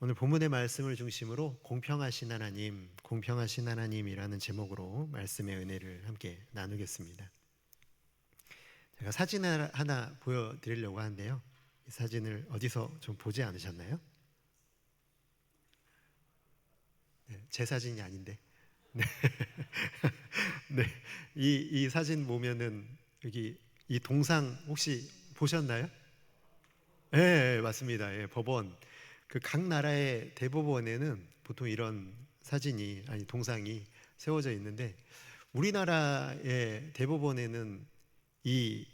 오늘 본문의 말씀을 중심으로 공평하신 하나님, 공평하신 하나님이라는 제목으로 말씀의 은혜를 함께 나누겠습니다. 제가 사진을 하나 보여드리려고 하는데요. 이 사진을 어디서 좀 보지 않으셨나요? 네, 제 사진이 아닌데. 네, 네. 이 사진 보면은 여기 이 동상 혹시 보셨나요? 네, 맞습니다. 예, 법원. 그 각 나라의 대법원에는 보통 이런 사진이 아니 동상이 세워져 있는데 우리나라의 대법원에는 이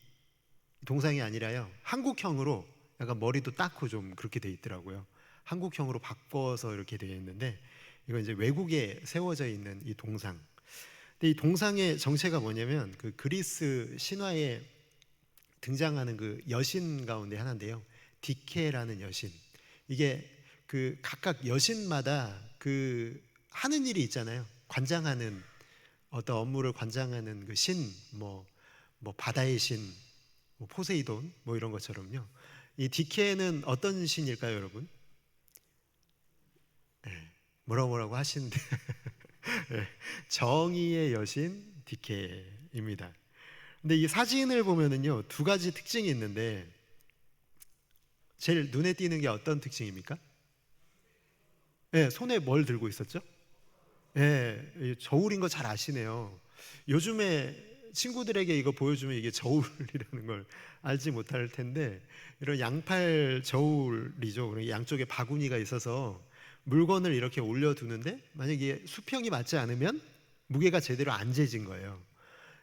동상이 아니라요 한국형으로 약간 머리도 닦고 좀 그렇게 돼 있더라고요. 한국형으로 바꿔서 이렇게 되어 있는데 이건 이제 외국에 세워져 있는 이 동상. 근데 이 동상의 정체가 뭐냐면 그 그리스 신화에 등장하는 그 여신 가운데 하나인데요. 디케라는 여신. 이게 그 각각 여신마다 그 하는 일이 있잖아요. 관장하는 어떤 업무를 관장하는 그 신, 뭐 바다의 신, 뭐 포세이돈, 뭐 이런 것처럼요. 이 디케는 어떤 신일까요, 여러분? 네, 뭐라고 하시는데 네, 정의의 여신 디케입니다. 근데 이 사진을 보면은요 두 가지 특징이 있는데 제일 눈에 띄는 게 어떤 특징입니까? 네, 손에 뭘 들고 있었죠? 네, 저울인 거 잘 아시네요. 요즘에 친구들에게 이거 보여주면 이게 저울이라는 걸 알지 못할 텐데 이런 양팔 저울이죠. 그러니까 양쪽에 바구니가 있어서 물건을 이렇게 올려두는데 만약에 수평이 맞지 않으면 무게가 제대로 안 재진 거예요.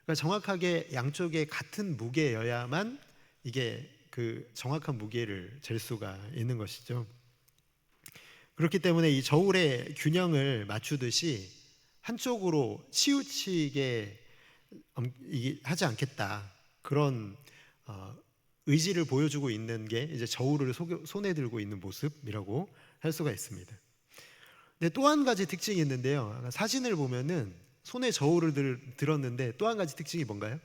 그러니까 정확하게 양쪽에 같은 무게여야만 이게 그 정확한 무게를 잴 수가 있는 것이죠. 그렇기 때문에 이 저울의 균형을 맞추듯이 한쪽으로 치우치게 하지 않겠다 그런 의지를 보여주고 있는 게 이제 저울을 손에 들고 있는 모습이라고 할 수가 있습니다. 근데 또 한 가지 특징이 있는데요. 사진을 보면은 손에 저울을 들었는데 또 한 가지 특징이 뭔가요?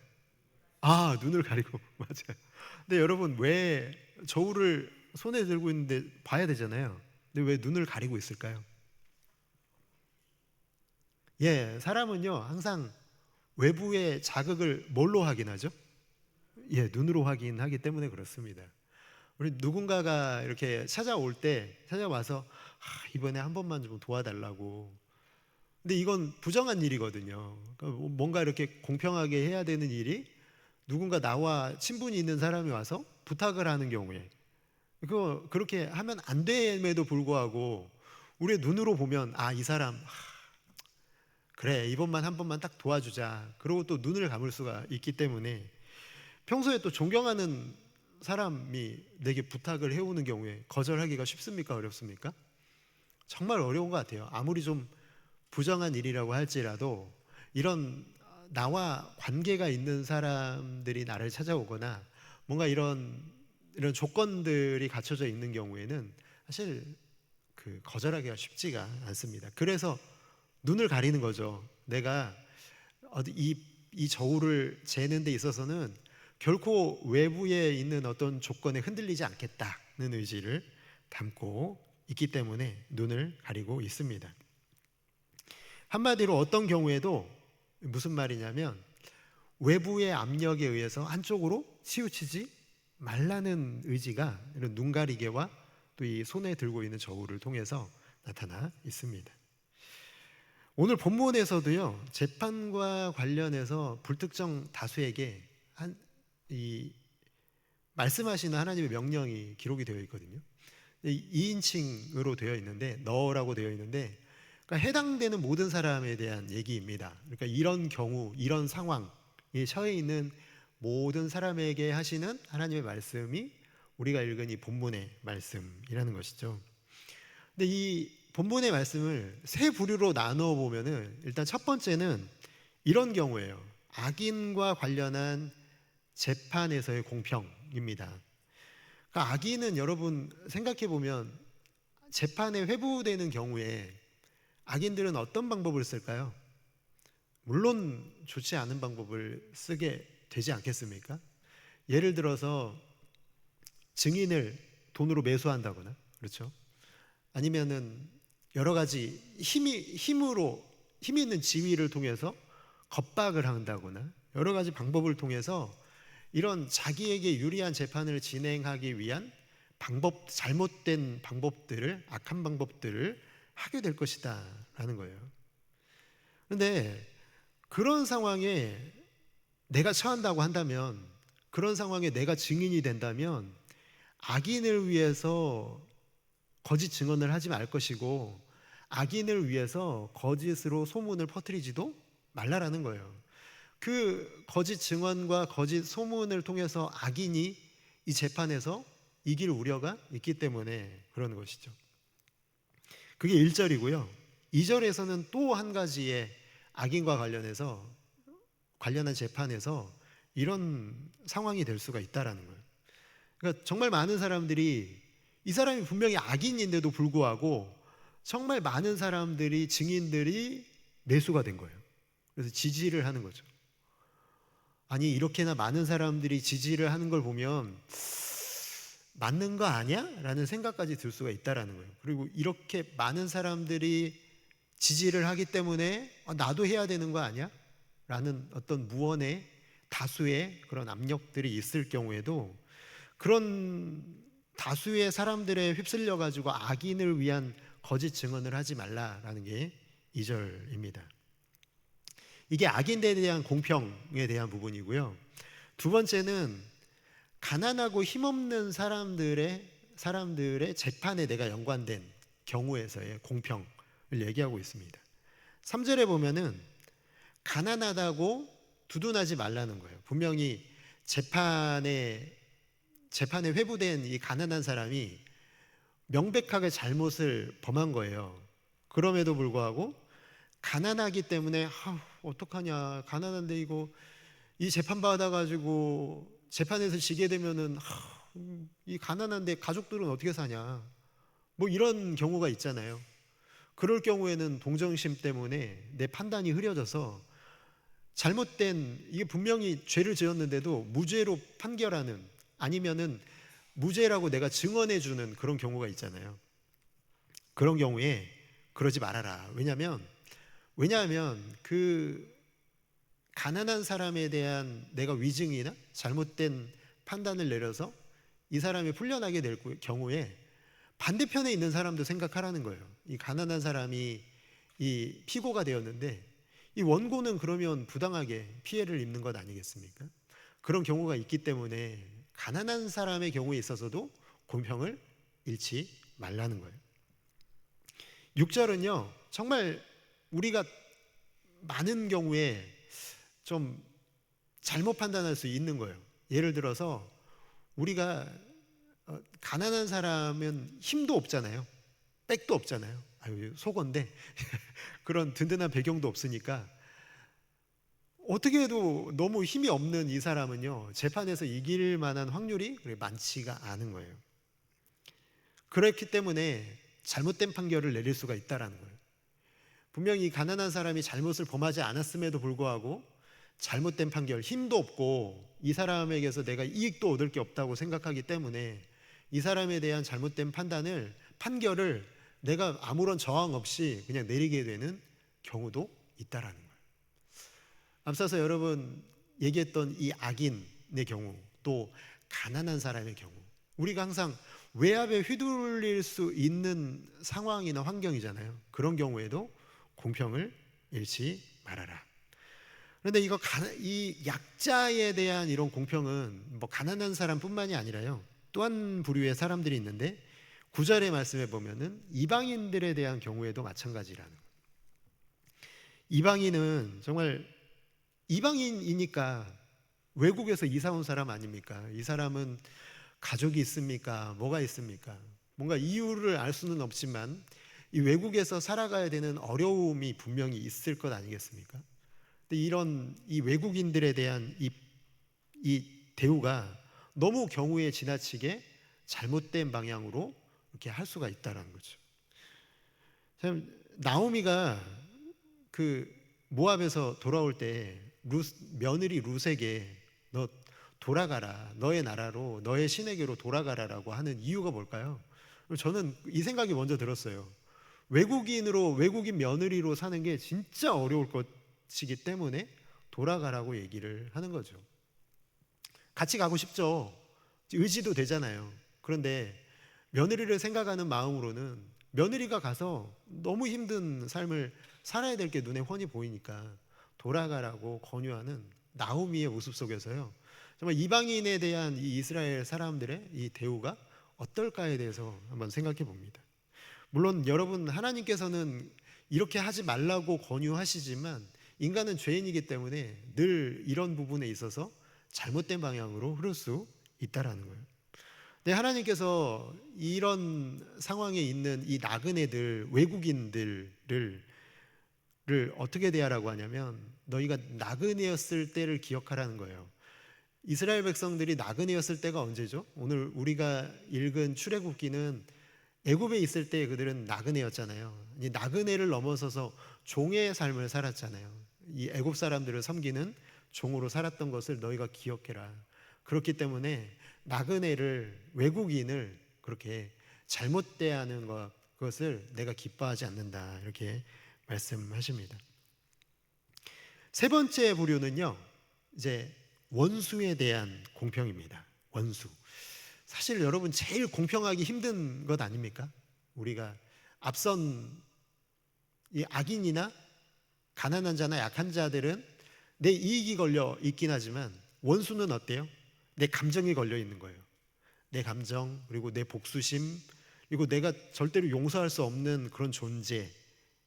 아, 눈을 가리고 맞아요. 근데 여러분 왜 저울을 손에 들고 있는데 봐야 되잖아요. 근데 왜 눈을 가리고 있을까요? 예, 사람은요 항상 외부의 자극을 뭘로 확인하죠? 예, 눈으로 확인하기 때문에 그렇습니다. 우리 누군가가 이렇게 찾아와서 이번에 한 번만 좀 도와달라고. 근데 이건 부정한 일이거든요. 그러니까 뭔가 이렇게 공평하게 해야 되는 일이 누군가 나와 친분이 있는 사람이 와서 부탁을 하는 경우에 그렇게 하면 안 됨에도 불구하고 우리의 눈으로 보면 이 사람 그래 이번만 한 번만 딱 도와주자 그러고 또 눈을 감을 수가 있기 때문에 평소에 또 존경하는 사람이 내게 부탁을 해오는 경우에 거절하기가 쉽습니까? 어렵습니까? 정말 어려운 것 같아요. 아무리 좀 부정한 일이라고 할지라도 이런 나와 관계가 있는 사람들이 나를 찾아오거나 뭔가 이런 조건들이 갖춰져 있는 경우에는 사실 그 거절하기가 쉽지가 않습니다. 그래서 눈을 가리는 거죠. 내가 어디 이 저울을 재는 데 있어서는 결코 외부에 있는 어떤 조건에 흔들리지 않겠다는 의지를 담고 있기 때문에 눈을 가리고 있습니다. 한마디로 어떤 경우에도 무슨 말이냐면 외부의 압력에 의해서 한쪽으로 치우치지 말라는 의지가 이런 눈 가리개와 또 이 손에 들고 있는 저울을 통해서 나타나 있습니다. 오늘 본문에서도요 재판과 관련해서 불특정 다수에게 이 말씀하시는 하나님의 명령이 기록이 되어 있거든요. 2인칭으로 되어 있는데 너라고 되어 있는데 그러니까 해당되는 모든 사람에 대한 얘기입니다. 그러니까 이런 경우 이런 상황에 처해 있는 모든 사람에게 하시는 하나님의 말씀이 우리가 읽은 이 본문의 말씀이라는 것이죠. 근데 이 본문의 말씀을 세 부류로 나누어 보면은 일단 첫 번째는 이런 경우예요. 악인과 관련한 재판에서의 공평입니다. 그러니까 악인은 여러분 생각해 보면 재판에 회부되는 경우에 악인들은 어떤 방법을 쓸까요? 물론 좋지 않은 방법을 쓰게 되지 않겠습니까? 예를 들어서 증인을 돈으로 매수한다거나, 그렇죠? 아니면은 여러 가지 힘 있는 지위를 통해서 겁박을 한다거나 여러 가지 방법을 통해서 이런 자기에게 유리한 재판을 진행하기 위한 잘못된 방법들을, 악한 방법들을 하게 될 것이다 라는 거예요. 그런데 그런 상황에 내가 처한다고 한다면, 그런 상황에 내가 증인이 된다면 악인을 위해서 거짓 증언을 하지 말 것이고, 악인을 위해서 거짓으로 소문을 퍼뜨리지도 말라라는 거예요. 그 거짓 증언과 거짓 소문을 통해서 악인이 이 재판에서 이길 우려가 있기 때문에 그러는 것이죠. 그게 1절이고요. 2절에서는 또 한 가지의 악인과 관련한 재판에서 이런 상황이 될 수가 있다라는 거예요. 그러니까 정말 많은 사람들이, 이 사람이 분명히 악인인데도 불구하고 정말 많은 사람들이, 증인들이 매수가 된 거예요. 그래서 지지를 하는 거죠. 아니, 이렇게나 많은 사람들이 지지를 하는 걸 보면 맞는 거 아니야? 라는 생각까지 들 수가 있다라는 거예요. 그리고 이렇게 많은 사람들이 지지를 하기 때문에 나도 해야 되는 거 아니야? 라는 어떤 무언의 다수의 그런 압력들이 있을 경우에도, 그런 다수의 사람들에 휩쓸려 가지고 악인을 위한 거짓 증언을 하지 말라라는 게 2절입니다. 이게 악인들에 대한 공평에 대한 부분이고요. 두 번째는 가난하고 힘없는 사람들의 재판에 내가 연관된 경우에서의 공평을 얘기하고 있습니다. 3절에 보면은 가난하다고 두둔하지 말라는 거예요. 분명히 재판에 회부된 이 가난한 사람이 명백하게 잘못을 범한 거예요. 그럼에도 불구하고 가난하기 때문에 어떡하냐, 가난한데 이거 이 재판 받아가지고 재판에서 지게 되면은 이 가난한데 가족들은 어떻게 사냐, 뭐 이런 경우가 있잖아요. 그럴 경우에는 동정심 때문에 내 판단이 흐려져서 이게 분명히 죄를 지었는데도 무죄로 판결하는, 아니면은 무죄라고 내가 증언해주는 그런 경우가 있잖아요. 그런 경우에 그러지 말아라. 왜냐하면 그 가난한 사람에 대한 내가 위증이나 잘못된 판단을 내려서 이 사람이 풀려나게 될 경우에 반대편에 있는 사람도 생각하라는 거예요. 이 가난한 사람이 이 피고가 되었는데 이 원고는 그러면 부당하게 피해를 입는 것 아니겠습니까? 그런 경우가 있기 때문에 가난한 사람의 경우에 있어서도 공평을 잃지 말라는 거예요. 6절은요, 정말 우리가 많은 경우에 좀 잘못 판단할 수 있는 거예요. 예를 들어서 우리가 가난한 사람은 힘도 없잖아요. 백도 없잖아요. 속어인데 그런 든든한 배경도 없으니까 어떻게 해도 너무 힘이 없는 이 사람은요, 재판에서 이길 만한 확률이 많지가 않은 거예요. 그렇기 때문에 잘못된 판결을 내릴 수가 있다는 거예요. 분명히 가난한 사람이 잘못을 범하지 않았음에도 불구하고 잘못된 판결, 힘도 없고 이 사람에게서 내가 이익도 얻을 게 없다고 생각하기 때문에 이 사람에 대한 잘못된 판결을 내가 아무런 저항 없이 그냥 내리게 되는 경우도 있다라는 거예요. 앞서서 여러분 얘기했던 이 악인의 경우, 또 가난한 사람의 경우, 우리가 항상 외압에 휘둘릴 수 있는 상황이나 환경이잖아요. 그런 경우에도 공평을 잃지 말아라. 그런데 이 약자에 대한 이런 공평은 뭐 가난한 사람뿐만이 아니라요, 또 한 부류의 사람들이 있는데 9절의 말씀에 보면은 이방인들에 대한 경우에도 마찬가지라는 거예요. 이방인은 정말 이방인이니까 외국에서 이사 온 사람 아닙니까? 이 사람은 가족이 있습니까? 뭐가 있습니까? 뭔가 이유를 알 수는 없지만 이 외국에서 살아가야 되는 어려움이 분명히 있을 것 아니겠습니까? 근데 이런 이 외국인들에 대한 이 대우가 너무 경우에 지나치게 잘못된 방향으로 이렇게 할 수가 있다는 거죠. 참, 나오미가 그 모압에서 돌아올 때 며느리 룻에게 너 돌아가라, 너의 나라로, 너의 신에게로 돌아가라라고 하는 이유가 뭘까요? 저는 이 생각이 먼저 들었어요. 외국인 며느리로 사는 게 진짜 어려울 것이기 때문에 돌아가라고 얘기를 하는 거죠. 같이 가고 싶죠. 의지도 되잖아요. 그런데 며느리를 생각하는 마음으로는 며느리가 가서 너무 힘든 삶을 살아야 될 게 눈에 훤히 보이니까 돌아가라고 권유하는 나오미의 모습 속에서요, 정말 이방인에 대한 이 이스라엘 사람들의 이 대우가 어떨까에 대해서 한번 생각해 봅니다. 물론 여러분, 하나님께서는 이렇게 하지 말라고 권유하시지만 인간은 죄인이기 때문에 늘 이런 부분에 있어서 잘못된 방향으로 흐를 수 있다라는 거예요. 근데 하나님께서 이런 상황에 있는 이 나그네들, 외국인들을 어떻게 대하라고 하냐면 너희가 나그네였을 때를 기억하라는 거예요. 이스라엘 백성들이 나그네였을 때가 언제죠? 오늘 우리가 읽은 출애굽기는 애굽에 있을 때 그들은 나그네였잖아요. 이 나그네를 넘어서서 종의 삶을 살았잖아요. 이 애굽 사람들을 섬기는 종으로 살았던 것을 너희가 기억해라. 그렇기 때문에 나그네를, 외국인을 그렇게 잘못 대하는 것을 내가 기뻐하지 않는다, 이렇게 말씀하십니다. 세 번째 부류는요, 이제 원수에 대한 공평입니다. 원수. 사실 여러분, 제일 공평하기 힘든 것 아닙니까? 우리가 앞선 이 악인이나 가난한 자나 약한 자들은 내 이익이 걸려 있긴 하지만 원수는 어때요? 내 감정이 걸려 있는 거예요. 내 감정, 그리고 내 복수심, 그리고 내가 절대로 용서할 수 없는 그런 존재에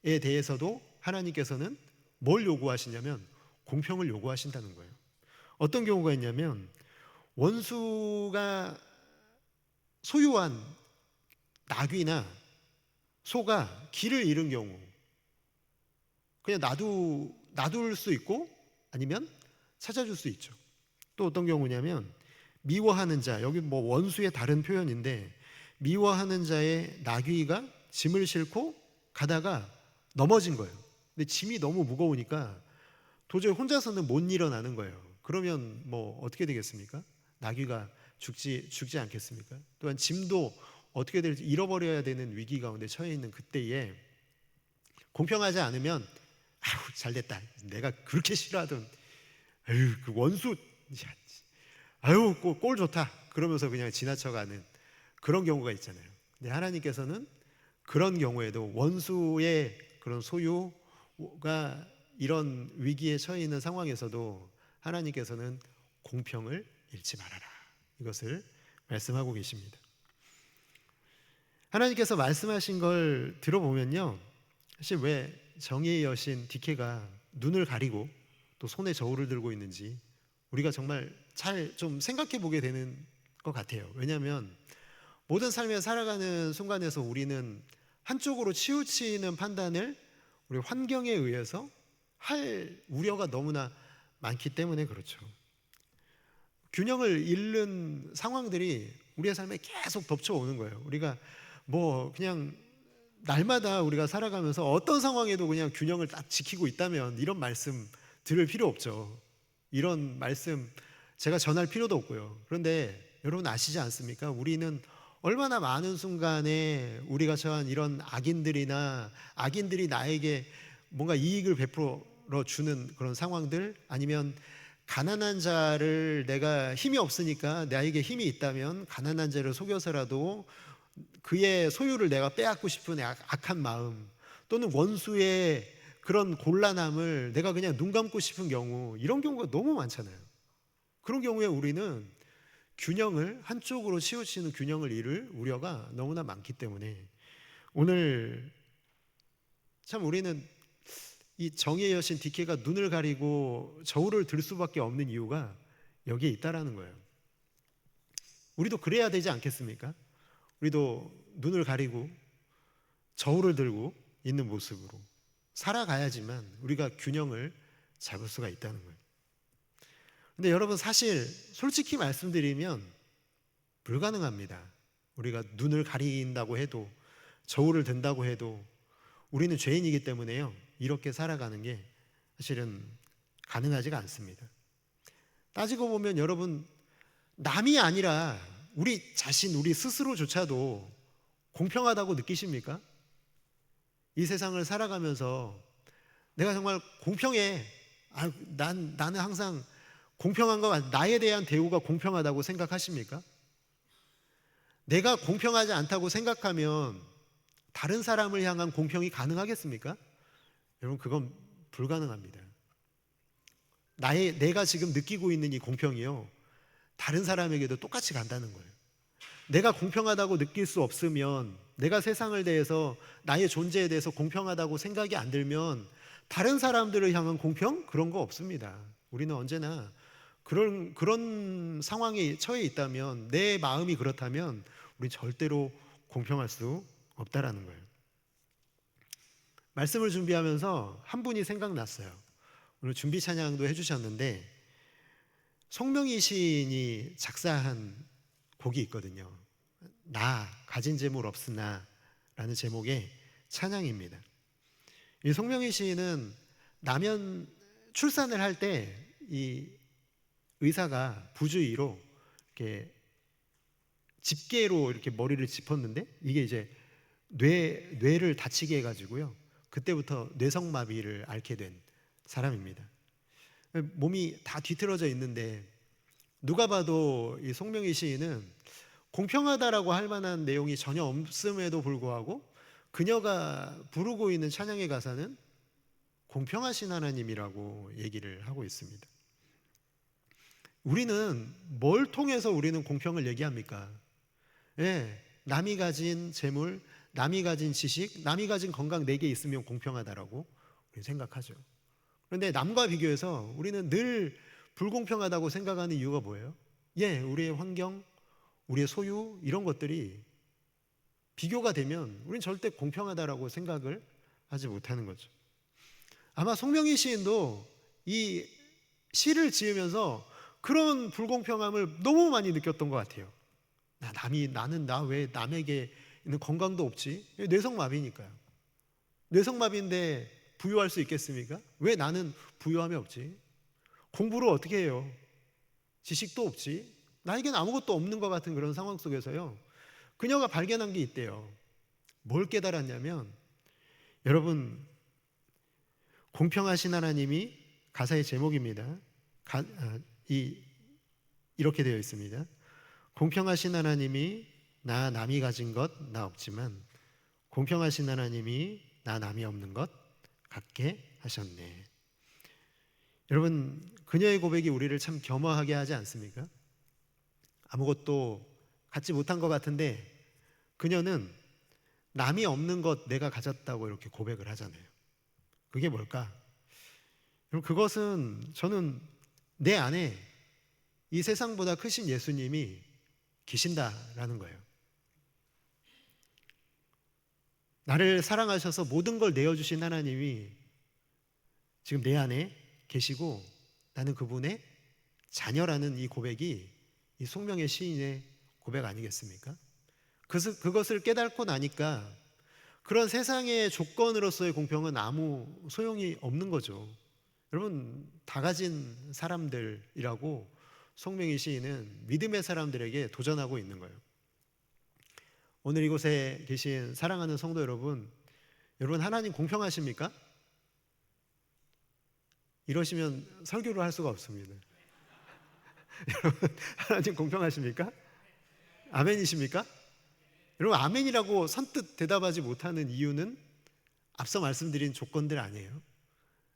대해서도 하나님께서는 뭘 요구하시냐면 공평을 요구하신다는 거예요. 어떤 경우가 있냐면 원수가 소유한 나귀나 소가 길을 잃은 경우 그냥 놔둘 수 있고 아니면 찾아줄 수 있죠. 또 어떤 경우냐면 미워하는 자, 여기 뭐 원수의 다른 표현인데 미워하는 자의 나귀가 짐을 싣고 가다가 넘어진 거예요. 근데 짐이 너무 무거우니까 도저히 혼자서는 못 일어나는 거예요. 그러면 뭐 어떻게 되겠습니까? 나귀가 죽지 않겠습니까? 또한 짐도 어떻게 될지 잃어버려야 되는 위기 가운데 처해 있는 그때에 공평하지 않으면 아유 잘됐다, 내가 그렇게 싫어하던 아유 그 원수, 아유 꼴 좋다, 그러면서 그냥 지나쳐가는 그런 경우가 있잖아요. 근데 하나님께서는 그런 경우에도 원수의 그런 소유가 이런 위기에 처해 있는 상황에서도 하나님께서는 공평을 잃지 말아라, 이것을 말씀하고 계십니다. 하나님께서 말씀하신 걸 들어보면요, 사실 왜 정의의 여신 디케가 눈을 가리고 또 손에 저울을 들고 있는지 우리가 정말 잘 좀 생각해 보게 되는 것 같아요. 왜냐하면 모든 삶에 살아가는 순간에서 우리는 한쪽으로 치우치는 판단을 우리 환경에 의해서 할 우려가 너무나 많기 때문에 그렇죠. 균형을 잃는 상황들이 우리의 삶에 계속 덮쳐오는 거예요. 우리가 뭐 그냥 날마다 우리가 살아가면서 어떤 상황에도 그냥 균형을 딱 지키고 있다면 이런 말씀 들을 필요 없죠. 이런 말씀 제가 전할 필요도 없고요. 그런데 여러분 아시지 않습니까? 우리는 얼마나 많은 순간에 우리가 처한 이런 악인들이 나에게 뭔가 이익을 베풀어 주는 그런 상황들, 아니면 가난한 자를 내가 힘이 없으니까 나에게 힘이 있다면 가난한 자를 속여서라도 그의 소유를 내가 빼앗고 싶은 악한 마음, 또는 원수의 그런 곤란함을 내가 그냥 눈 감고 싶은 경우, 이런 경우가 너무 많잖아요. 그런 경우에 우리는 한쪽으로 치우치는 균형을 잃을 우려가 너무나 많기 때문에 오늘 참 우리는 이 정의의 여신 디케가 눈을 가리고 저울을 들 수밖에 없는 이유가 여기에 있다라는 거예요. 우리도 그래야 되지 않겠습니까? 우리도 눈을 가리고 저울을 들고 있는 모습으로 살아가야지만 우리가 균형을 잡을 수가 있다는 거예요. 근데 여러분, 사실 솔직히 말씀드리면 불가능합니다. 우리가 눈을 가린다고 해도, 저울을 든다고 해도 우리는 죄인이기 때문에요, 이렇게 살아가는 게 사실은 가능하지가 않습니다. 따지고 보면 여러분, 남이 아니라 우리 자신, 우리 스스로조차도 공평하다고 느끼십니까? 이 세상을 살아가면서 내가 정말 공평해. 나는 항상 공평한 것 같아. 나에 대한 대우가 공평하다고 생각하십니까? 내가 공평하지 않다고 생각하면 다른 사람을 향한 공평이 가능하겠습니까? 여러분, 그건 불가능합니다. 내가 지금 느끼고 있는 이 공평이요, 다른 사람에게도 똑같이 간다는 거예요. 내가 공평하다고 느낄 수 없으면, 내가 세상을 대해서, 나의 존재에 대해서 공평하다고 생각이 안 들면 다른 사람들을 향한 공평? 그런 거 없습니다. 우리는 언제나 그런 상황에 처해 있다면, 내 마음이 그렇다면 우리 절대로 공평할 수 없다라는 거예요. 말씀을 준비하면서 한 분이 생각났어요. 오늘 준비 찬양도 해주셨는데 송명희 시인이 작사한 곡이 있거든요. 나 가진 재물 없으나 라는 제목의 찬양입니다. 이 송명희 시인은 남연 출산을 할 때 이 의사가 부주의로 이렇게 집게로 이렇게 머리를 짚었는데 이게 이제 뇌를 다치게 해가지고요. 그때부터 뇌성마비를 앓게 된 사람입니다. 몸이 다 뒤틀어져 있는데 누가 봐도 이 송명희 시인은 공평하다라고 할 만한 내용이 전혀 없음에도 불구하고 그녀가 부르고 있는 찬양의 가사는 공평하신 하나님이라고 얘기를 하고 있습니다. 우리는 뭘 통해서 우리는 공평을 얘기합니까? 남이 가진 재물, 남이 가진 지식, 남이 가진 건강 4개 있으면 공평하다라고 생각하죠. 그런데 남과 비교해서 우리는 늘 불공평하다고 생각하는 이유가 뭐예요? 우리의 환경, 우리의 소유 이런 것들이 비교가 되면 우리는 절대 공평하다라고 생각을 하지 못하는 거죠. 아마 송명희 시인도 이 시를 지으면서 그런 불공평함을 너무 많이 느꼈던 것 같아요. 나는 왜 남에게 있는 건강도 없지? 뇌성마비니까요. 뇌성마비인데 부유할 수 있겠습니까? 왜 나는 부유함이 없지? 공부를 어떻게 해요? 지식도 없지? 나에겐 아무것도 없는 것 같은 그런 상황 속에서요, 그녀가 발견한 게 있대요. 뭘 깨달았냐면, 여러분, 공평하신 하나님이 가사의 제목입니다. 이렇게 되어 있습니다. 공평하신 하나님이 나 남이 가진 것 나 없지만 공평하신 하나님이 나 남이 없는 것 갖게 하셨네. 여러분, 그녀의 고백이 우리를 참 겸허하게 하지 않습니까? 아무것도 갖지 못한 것 같은데 그녀는 남이 없는 것 내가 가졌다고 이렇게 고백을 하잖아요. 그게 뭘까? 여러분, 그것은 저는 내 안에 이 세상보다 크신 예수님이 계신다라는 거예요. 나를 사랑하셔서 모든 걸 내어주신 하나님이 지금 내 안에 계시고 나는 그분의 자녀라는 이 고백이 이 송명의 시인의 고백 아니겠습니까? 그것을 깨닫고 나니까 그런 세상의 조건으로서의 공평은 아무 소용이 없는 거죠. 여러분, 다 가진 사람들이라고 송명희 시인은 믿음의 사람들에게 도전하고 있는 거예요. 오늘 이곳에 계신 사랑하는 성도 여러분, 하나님 공평하십니까? 이러시면 설교를 할 수가 없습니다. 여러분, 하나님 공평하십니까? 아멘이십니까? 여러분, 아멘이라고 선뜻 대답하지 못하는 이유는 앞서 말씀드린 조건들 아니에요.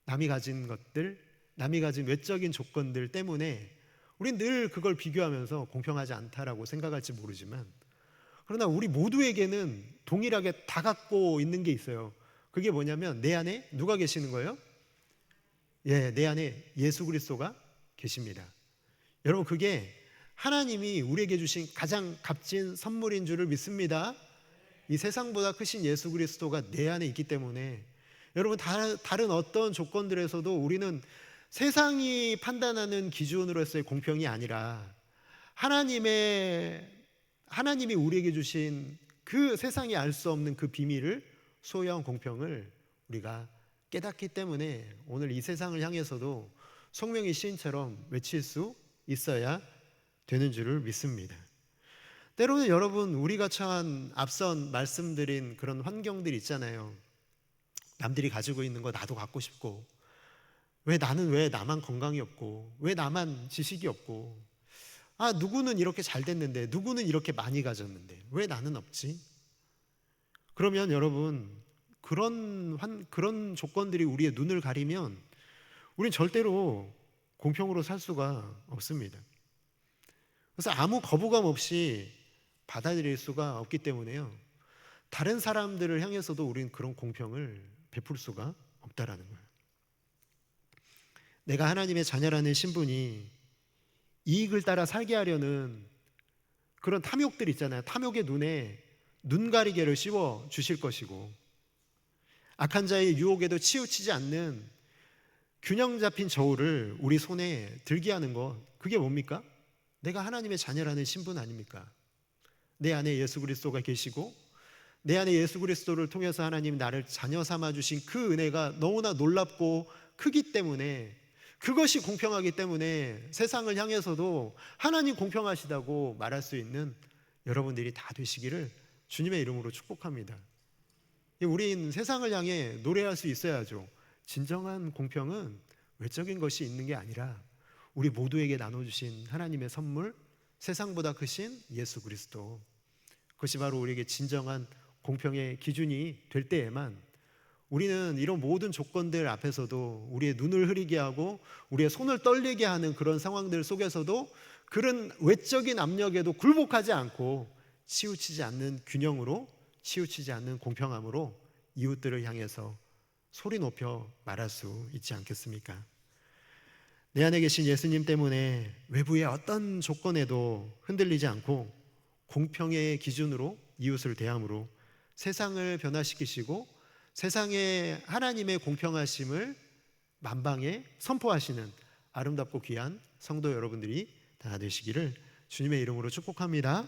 남이 가진 것들, 남이 가진 외적인 조건들 때문에 우린 늘 그걸 비교하면서 공평하지 않다라고 생각할지 모르지만, 그러나 우리 모두에게는 동일하게 다 갖고 있는 게 있어요. 그게 뭐냐면 내 안에 누가 계시는 거예요? 내 안에 예수 그리스도가 계십니다. 여러분, 그게 하나님이 우리에게 주신 가장 값진 선물인 줄을 믿습니다. 이 세상보다 크신 예수 그리스도가 내 안에 있기 때문에 여러분, 다른 어떤 조건들에서도 우리는 세상이 판단하는 기준으로서의 공평이 아니라 하나님이 우리에게 주신 그 세상이 알 수 없는 그 비밀을, 소유한 공평을 우리가 깨닫기 때문에 오늘 이 세상을 향해서도 송명희 시인처럼 외칠 수 있어야 되는 줄을 믿습니다. 때로는 여러분, 우리가 처한 앞선 말씀드린 그런 환경들 있잖아요. 남들이 가지고 있는 거 나도 갖고 싶고, 왜 나만 건강이 없고, 왜 나만 지식이 없고, 누구는 이렇게 잘 됐는데, 누구는 이렇게 많이 가졌는데 왜 나는 없지? 그러면 여러분, 그런 조건들이 우리의 눈을 가리면 우린 절대로 공평으로 살 수가 없습니다. 그래서 아무 거부감 없이 받아들일 수가 없기 때문에요, 다른 사람들을 향해서도 우린 그런 공평을 베풀 수가 없다라는 거예요. 내가 하나님의 자녀라는 신분이 이익을 따라 살게 하려는 그런 탐욕들 있잖아요. 탐욕의 눈에 눈가리개를 씌워 주실 것이고, 악한 자의 유혹에도 치우치지 않는 균형 잡힌 저울을 우리 손에 들게 하는 것, 그게 뭡니까? 내가 하나님의 자녀라는 신분 아닙니까? 내 안에 예수 그리스도가 계시고, 내 안에 예수 그리스도를 통해서 하나님 나를 자녀 삼아 주신 그 은혜가 너무나 놀랍고 크기 때문에, 그것이 공평하기 때문에 세상을 향해서도 하나님 공평하시다고 말할 수 있는 여러분들이 다 되시기를 주님의 이름으로 축복합니다. 우린 세상을 향해 노래할 수 있어야죠. 진정한 공평은 외적인 것이 있는 게 아니라 우리 모두에게 나눠주신 하나님의 선물, 세상보다 크신 예수 그리스도, 그것이 바로 우리에게 진정한 공평의 기준이 될 때에만 우리는 이런 모든 조건들 앞에서도 우리의 눈을 흐리게 하고 우리의 손을 떨리게 하는 그런 상황들 속에서도 그런 외적인 압력에도 굴복하지 않고 치우치지 않는 균형으로, 치우치지 않는 공평함으로 이웃들을 향해서 소리 높여 말할 수 있지 않겠습니까? 내 안에 계신 예수님 때문에 외부의 어떤 조건에도 흔들리지 않고 공평의 기준으로 이웃을 대함으로 세상을 변화시키시고 세상에 하나님의 공평하심을 만방에 선포하시는 아름답고 귀한 성도 여러분들이 다 되시기를 주님의 이름으로 축복합니다.